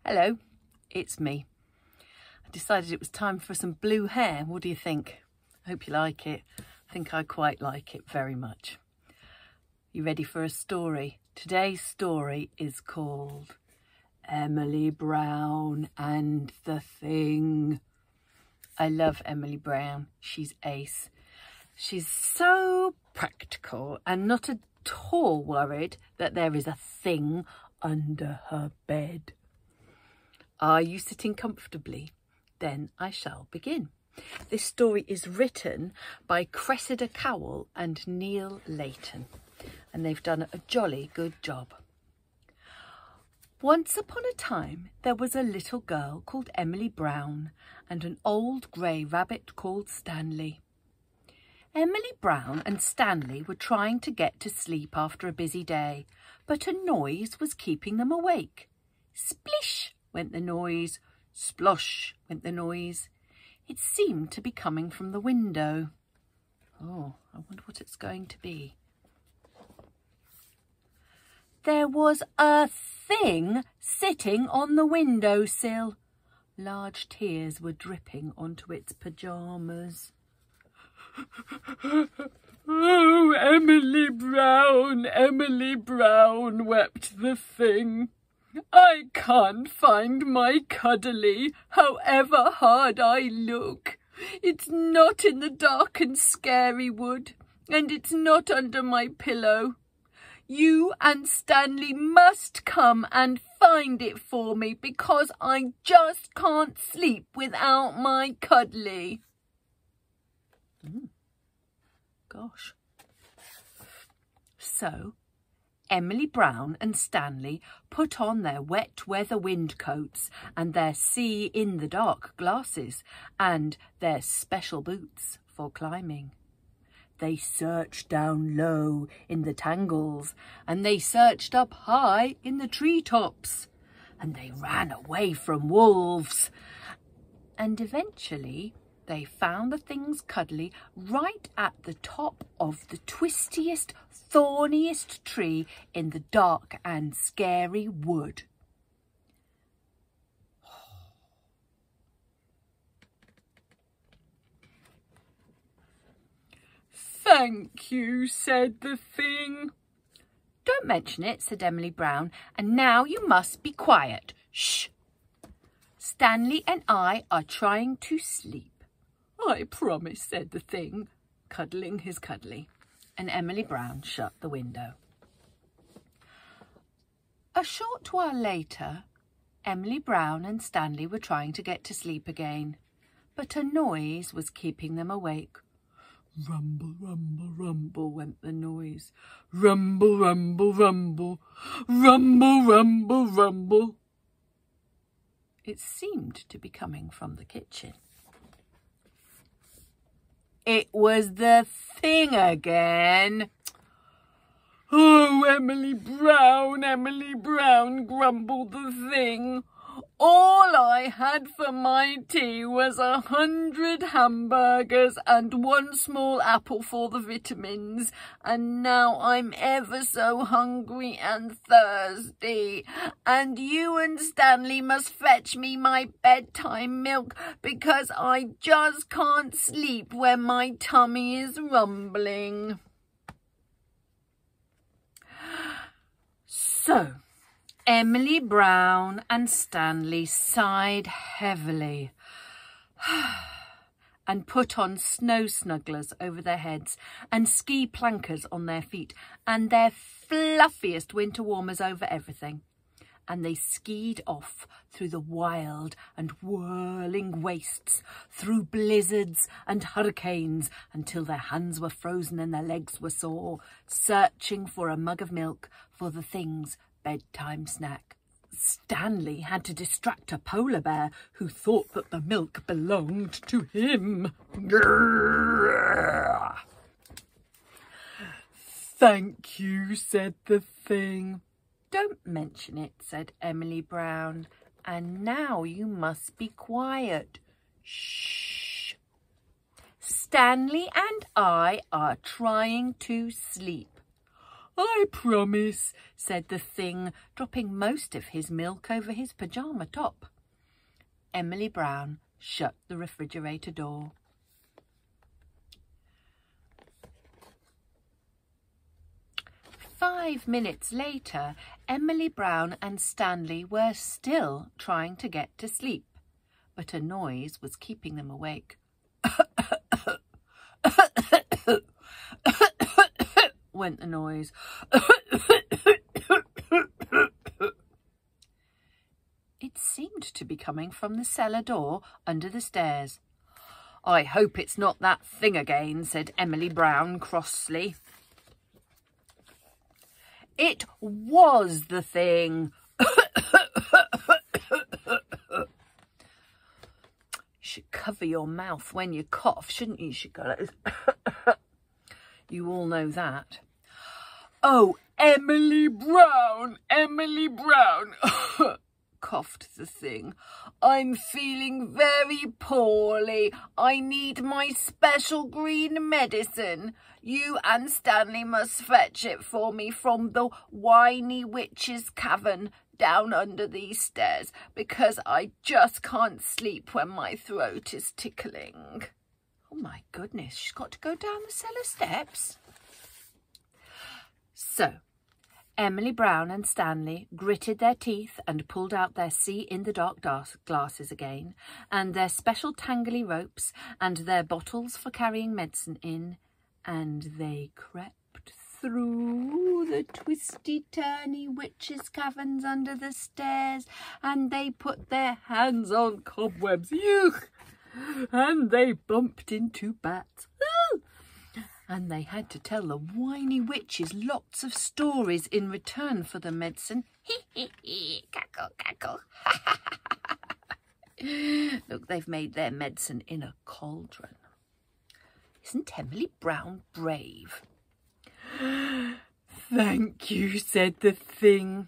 Hello, it's me. I decided it was time for some blue hair. What do you think? I hope you like it. I think I quite like it very much. You ready for a story? Today's story is called Emily Brown and the Thing. I love Emily Brown. She's ace. She's so practical and not at all worried that there is a thing under her bed. Are you sitting comfortably? Then I shall begin. This story is written by Cressida Cowell and Neal Layton, and they've done a jolly good job. Once upon a time, there was a little girl called Emily Brown and an old grey rabbit called Stanley. Emily Brown and Stanley were trying to get to sleep after a busy day, but a noise was keeping them awake. Splish went the noise, splosh went the noise. It seemed to be coming from the window. Oh, I wonder what it's going to be. There was a thing sitting on the windowsill. Large tears were dripping onto its pyjamas. Oh, Emily Brown, wept the thing. I can't find my cuddly, however hard I look. It's not in the dark and scary wood, and it's not under my pillow. You and Stanley must come and find it for me, because I just can't sleep without my cuddly. Gosh. So Emily Brown and Stanley put on their wet weather windcoats and their see-in-the-dark glasses and their special boots for climbing. They searched down low in the tangles and they searched up high in the treetops, and they ran away from wolves. And eventually they found the thing's cuddly right at the top of the twistiest, thorniest tree in the dark and scary wood. Thank you, said the thing. Don't mention it, said Emily Brown, and now you must be quiet. Shh. Stanley and I are trying to sleep. I promise, said the thing, cuddling his cuddly, and Emily Brown shut the window. A short while later, Emily Brown and Stanley were trying to get to sleep again, but a noise was keeping them awake. Rumble, rumble, rumble went the noise. Rumble, rumble, rumble. Rumble, rumble, rumble. It seemed to be coming from the kitchen. It was the thing again. Oh, Emily Brown, grumbled the thing. All I had for my tea was 100 hamburgers and 1 small apple for the vitamins, and now I'm ever so hungry and thirsty, and you and Stanley must fetch me my bedtime milk, because I just can't sleep when my tummy is rumbling. So Emily Brown and Stanley sighed heavily and put on snow snugglers over their heads and ski plankers on their feet and their fluffiest winter warmers over everything. And they skied off through the wild and whirling wastes, through blizzards and hurricanes, until their hands were frozen and their legs were sore, searching for a mug of milk for the thing's bedtime snack. Stanley had to distract a polar bear who thought that the milk belonged to him. Thank you, said the thing. Don't mention it, said Emily Brown, and now you must be quiet. Shh. Stanley and I are trying to sleep. I promise, said the thing, dropping most of his milk over his pyjama top. Emily Brown shut the refrigerator door. "5 minutes later, Emily Brown and Stanley were still trying to get to sleep, but a noise was keeping them awake. Went the noise. It seemed to be coming from the cellar door under the stairs. "I hope it's not that thing again," said Emily Brown crossly. It was the thing. You should cover your mouth when you cough, shouldn't you? You should go like this. You all know that. "Oh, Emily Brown, Emily Brown," coughed the thing. "I'm feeling very poorly. I need my special green medicine. You and Stanley must fetch it for me from the Whiny Witch's cavern down under these stairs, because I just can't sleep when my throat is tickling." Oh my goodness, she's got to go down the cellar steps. So, Emily Brown and Stanley gritted their teeth and pulled out their see-in-the-dark glasses again, and their special tangly ropes, and their bottles for carrying medicine in, and they crept through the twisty-turny witches' caverns under the stairs, and they put their hands on cobwebs, yuck, and they bumped into bats, ooh, and they had to tell the whiny witches lots of stories in return for the medicine. Hee hee hee, cackle cackle. Look, they've made their medicine in a cauldron. Isn't Emily Brown brave? "Thank you," said the thing.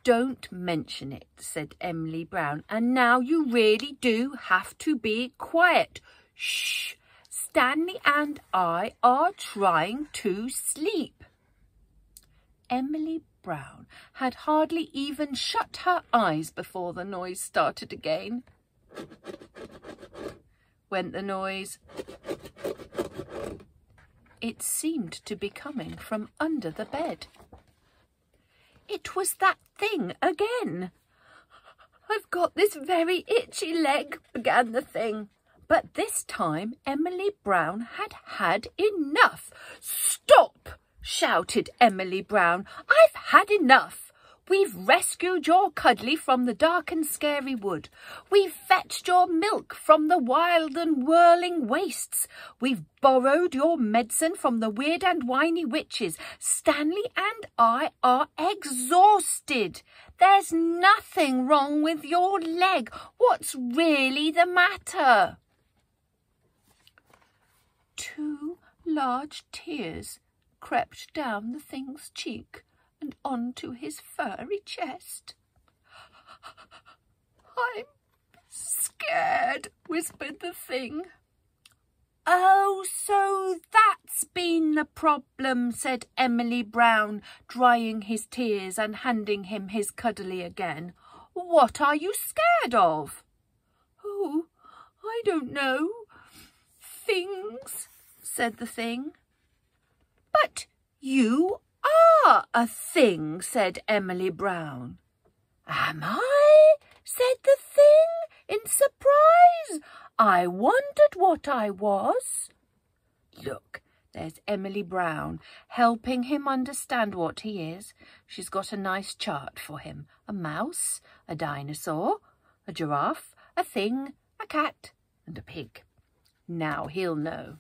"Don't mention it," said Emily Brown. "And now you really do have to be quiet. Shh! Stanley and I are trying to sleep." Emily Brown had hardly even shut her eyes before the noise started again. Went the noise. It seemed to be coming from under the bed. It was that thing again. "I've got this very itchy leg," began the thing. But this time Emily Brown had had enough. "Stop!" shouted Emily Brown. "I've had enough. We've rescued your cuddly from the dark and scary wood. We've fetched your milk from the wild and whirling wastes. We've borrowed your medicine from the weird and whiny witches. Stanley and I are exhausted. There's nothing wrong with your leg. What's really the matter?" 2 large tears crept down the thing's cheek and onto his furry chest. "I'm scared," whispered the thing. "Oh, so that's been the problem," said Emily Brown, drying his tears and handing him his cuddly again. "What are you scared of?" "Oh, I don't know. Things," said the thing. "But you are a thing," said Emily Brown. "Am I?" said the thing in surprise. "I wondered what I was." Look, there's Emily Brown helping him understand what he is. She's got a nice chart for him. A mouse, a dinosaur, a giraffe, a thing, a cat and a pig. Now he'll know.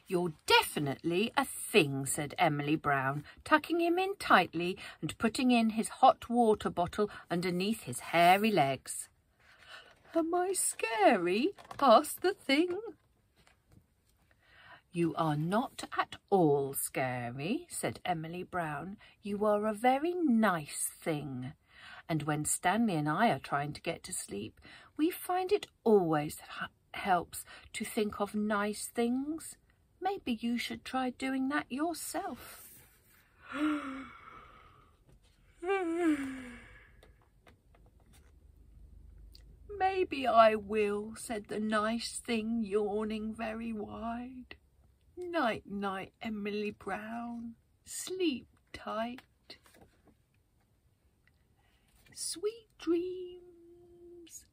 "You're definitely a thing," said Emily Brown, tucking him in tightly and putting in his hot water bottle underneath his hairy legs. "Am I scary?" asked the thing. "You are not at all scary," said Emily Brown. "You are a very nice thing. And when Stanley and I are trying to get to sleep, we find it always helps to think of nice things. Maybe you should try doing that yourself." Maybe I will, said the nice thing, yawning very wide. Night, night, Emily Brown. Sleep tight. Sweet dreams.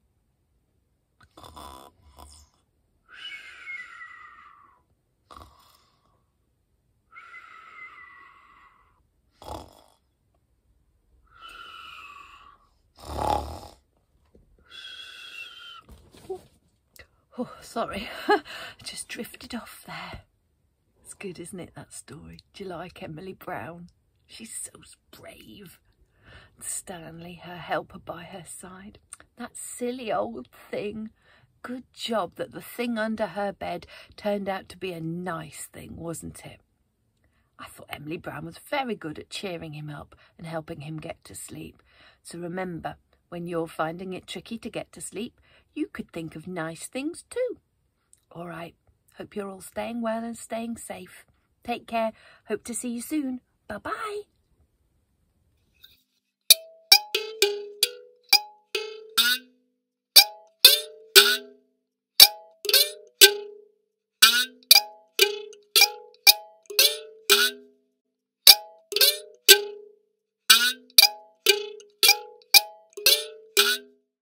Oh, sorry, I just drifted off there. It's good, isn't it, that story? Do you like Emily Brown? She's so brave. Stanley, her helper by her side. That silly old thing. Good job that the thing under her bed turned out to be a nice thing, wasn't it? I thought Emily Brown was very good at cheering him up and helping him get to sleep. So remember, when you're finding it tricky to get to sleep, you could think of nice things too. All right, hope you're all staying well and staying safe. Take care. Hope to see you soon. Bye-bye.